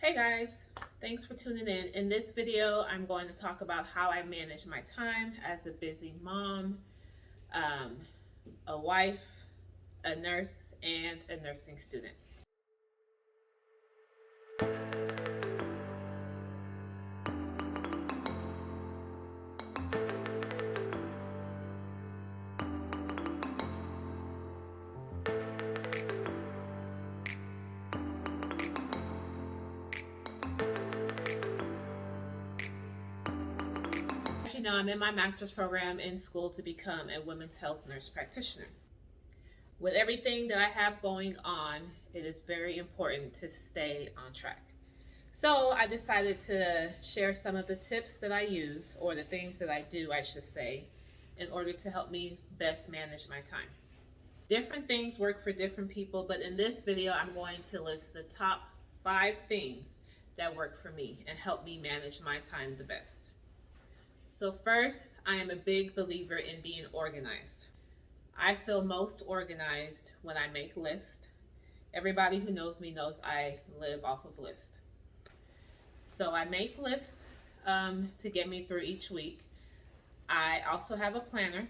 Hey guys, thanks for tuning in. In this video, I'm going to talk about how I manage my time as a busy mom, um, a wife, a nurse, and a nursing student. As you know, I'm in my master's program in school to become a women's health nurse practitioner. With everything that I have going on, it is very important to stay on track. So I decided to share some of the tips that I use, or the things that I do, I should say, in order to help me best manage my time. Different things work for different people, but in this video, I'm going to list the top 5 things that work for me and help me manage my time the best. So first, I am a big believer in being organized. I feel most organized when I make lists. Everybody who knows me knows I live off of lists. So I make lists to get me through each week. I also have a planner.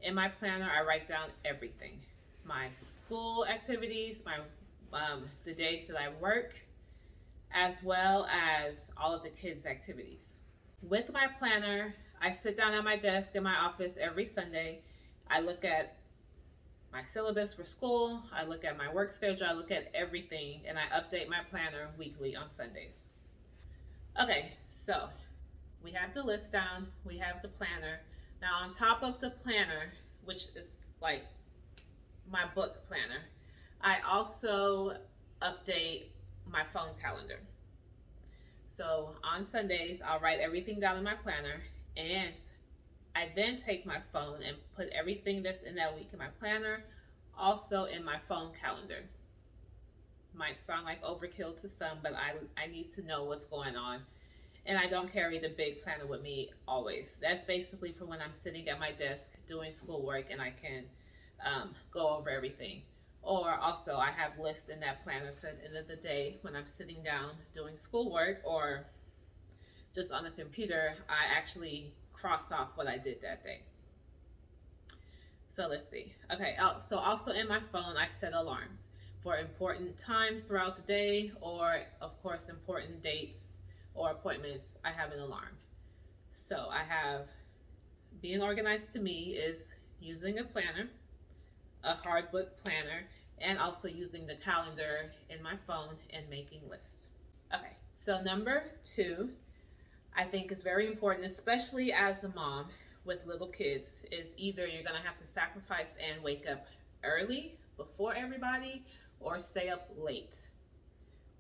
In my planner, I write down everything: my school activities, the days that I work, as well as all of the kids' activities. With my planner, I sit down at my desk in my office every Sunday. I look at my syllabus for school, I look at my work schedule, I look at everything, and I update my planner weekly on Sundays. Okay, so we have the list down, we have the planner. Now, on top of the planner, which is like my book planner, I also update my phone calendar. So on Sundays, I'll write everything down in my planner, and I then take my phone and put everything that's in that week in my planner also in my phone calendar. Might sound like overkill to some, but I need to know what's going on. And I don't carry the big planner with me always. That's basically for when I'm sitting at my desk doing schoolwork and I can go over everything. Or also, I have lists in that planner, so at the end of the day, when I'm sitting down doing schoolwork or just on the computer, I actually cross off what I did that day. So let's see. Okay, so also in my phone, I set alarms for important times throughout the day, or of course, important dates or appointments. I have an alarm. So I have, being organized to me is using a planner, a hard book planner, and also using the calendar in my phone and making lists. Okay, so number 2, I think is very important, especially as a mom with little kids, is either you're gonna have to sacrifice and wake up early before everybody, or stay up late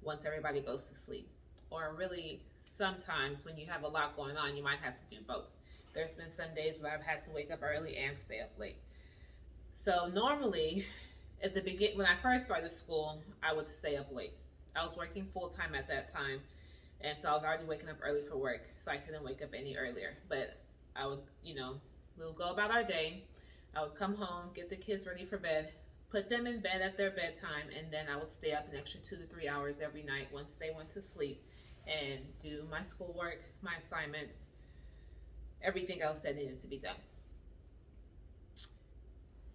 once everybody goes to sleep. Or really, sometimes when you have a lot going on, you might have to do both. There's been some days where I've had to wake up early and stay up late. So normally, at the beginning, when I first started school, I would stay up late. I was working full time at that time, and so I was already waking up early for work, so I couldn't wake up any earlier. But I would, we would go about our day. I would come home, get the kids ready for bed, put them in bed at their bedtime, and then I would stay up an extra 2 to 3 hours every night once they went to sleep and do my schoolwork, my assignments, everything else that needed to be done.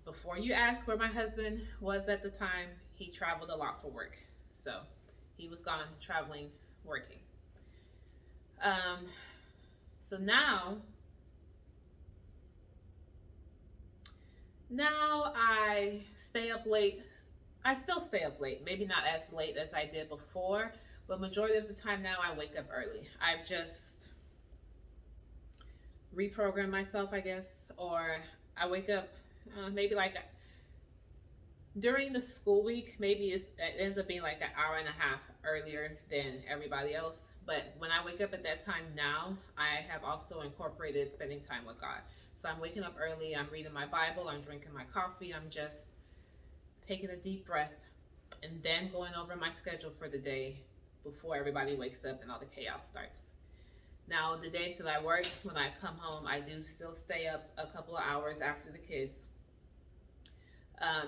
Before you ask where my husband was at the time, he traveled a lot for work. So he was gone traveling, working. So now I stay up late. I still stay up late, maybe not as late as I did before, but majority of the time now I wake up early. I've just reprogrammed myself, I guess, or I wake up maybe like during the school week, maybe it ends up being like an hour and a half earlier than everybody else. But when I wake up at that time now, I have also incorporated spending time with God. So I'm waking up early, I'm reading my Bible, I'm drinking my coffee, I'm just taking a deep breath and then going over my schedule for the day before everybody wakes up and all the chaos starts. Now, the days that I work, when I come home, I do still stay up a couple of hours after the kids.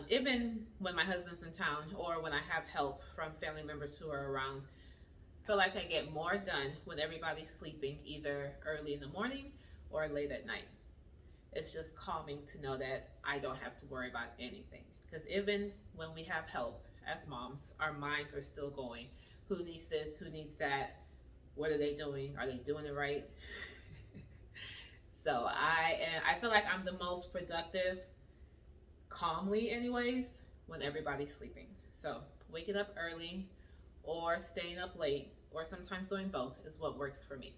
Even when my husband's in town or when I have help from family members who are around, feel like I get more done when everybody's sleeping, either early in the morning or late at night. It's just calming to know that I don't have to worry about anything. Because even when we have help as moms, our minds are still going. Who needs this? Who needs that? What are they doing? Are they doing it right? So I feel like I'm the most productive calmly anyways when everybody's sleeping. So waking up early or staying up late or sometimes doing both is what works for me.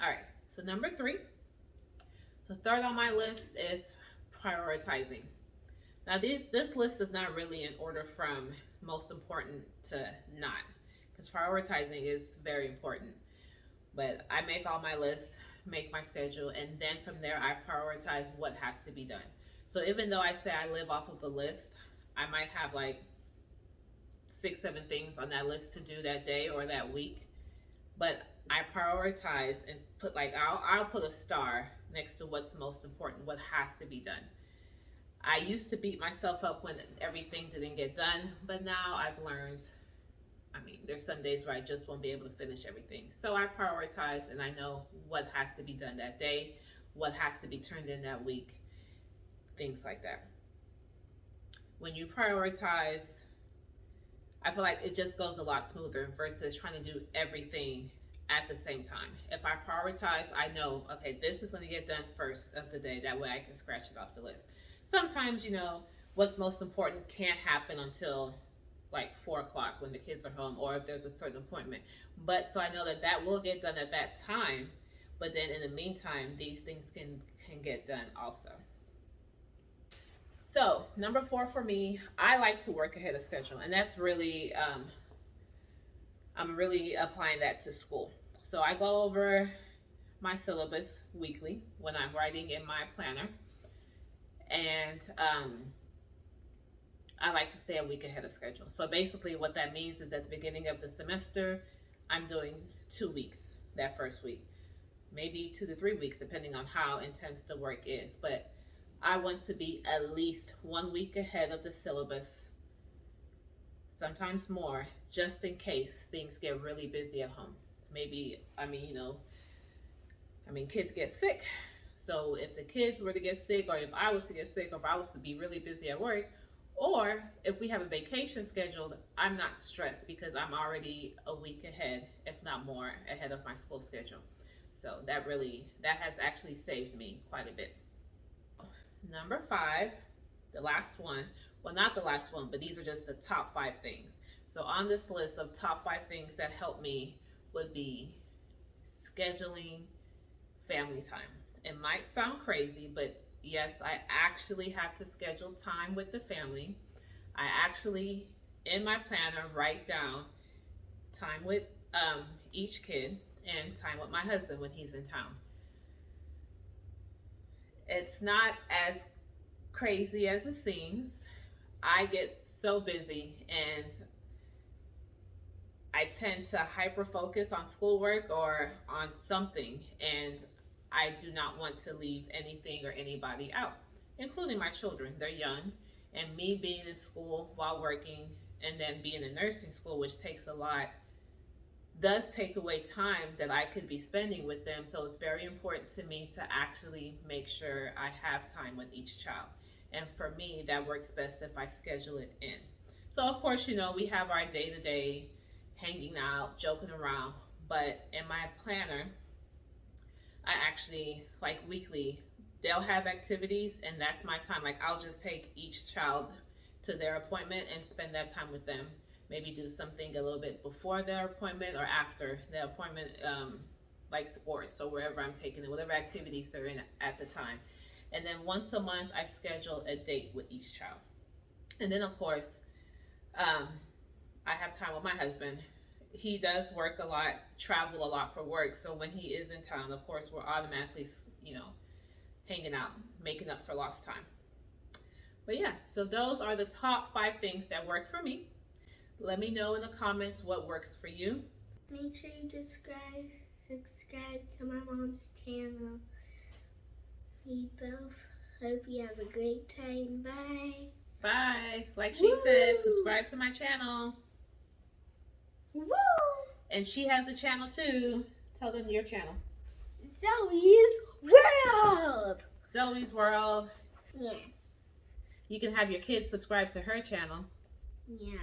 All right. So number 3. So third on my list is prioritizing. Now this list is not really in order from most important to not, because prioritizing is very important. But I make all my lists, make my schedule, and then from there I prioritize what has to be done. So even though I say I live off of a list, I might have like 6, 7 things on that list to do that day or that week. But I prioritize and put like I'll put a star next to what's most important, what has to be done. I used to beat myself up when everything didn't get done, but now I've learned, I mean, there's some days where I just won't be able to finish everything. So I prioritize and I know what has to be done that day, what has to be turned in that week, things like that. When you prioritize, I feel like it just goes a lot smoother versus trying to do everything at the same time. If I prioritize, I know, okay, this is going to get done first of the day. That way I can scratch it off the list. Sometimes, what's most important can't happen until like 4 o'clock when the kids are home or if there's a certain appointment. But so I know that that will get done at that time. But then in the meantime, these things can get done also. So number 4 for me, I like to work ahead of schedule, and that's really I'm really applying that to school. So I go over my syllabus weekly when I'm writing in my planner, and I like to stay a week ahead of schedule. So basically, what that means is at the beginning of the semester, I'm doing 2 weeks that first week, maybe 2 to 3 weeks, depending on how intense the work is. But I want to be at least 1 week ahead of the syllabus, sometimes more, just in case things get really busy at home. Maybe, kids get sick. So if the kids were to get sick, or if I was to get sick, or if I was to be really busy at work, or if we have a vacation scheduled, I'm not stressed because I'm already a week ahead, if not more, ahead of my school schedule. So that has actually saved me quite a bit. Number 5, the last one, well, not the last one, but these are just the top 5 things. So on this list of top 5 things that help me would be scheduling family time. It might sound crazy, but yes, I actually have to schedule time with the family. I actually, in my planner, write down time with each kid and time with my husband when he's in town. It's not as crazy as it seems. I get so busy and I tend to hyper focus on schoolwork or on something, and I do not want to leave anything or anybody out, including my children. They're young, and me being in school while working and then being in nursing school, which takes a lot, does take away time that I could be spending with them. So it's very important to me to actually make sure I have time with each child. And for me, that works best if I schedule it in. So of course, we have our day-to-day hanging out, joking around, but in my planner, I actually, like, weekly, they'll have activities, and that's my time. Like, I'll just take each child to their appointment and spend that time with them. Maybe do something a little bit before their appointment or after the appointment, like sports or wherever I'm taking it, whatever activities they're in at the time. And then once a month, I schedule a date with each child. And then, of course, I have time with my husband. He does work a lot, travel a lot for work. So when he is in town, of course, we're automatically, hanging out, making up for lost time. But yeah, so those are the top 5 things that work for me. Let me know in the comments what works for you. Make sure you subscribe to my mom's channel. We both hope you have a great time. Bye. Bye. Like she said, subscribe to my channel. Woo! And she has a channel too. Tell them your channel. Zoe's World. Zoe's World. Yeah. You can have your kids subscribe to her channel. Yeah.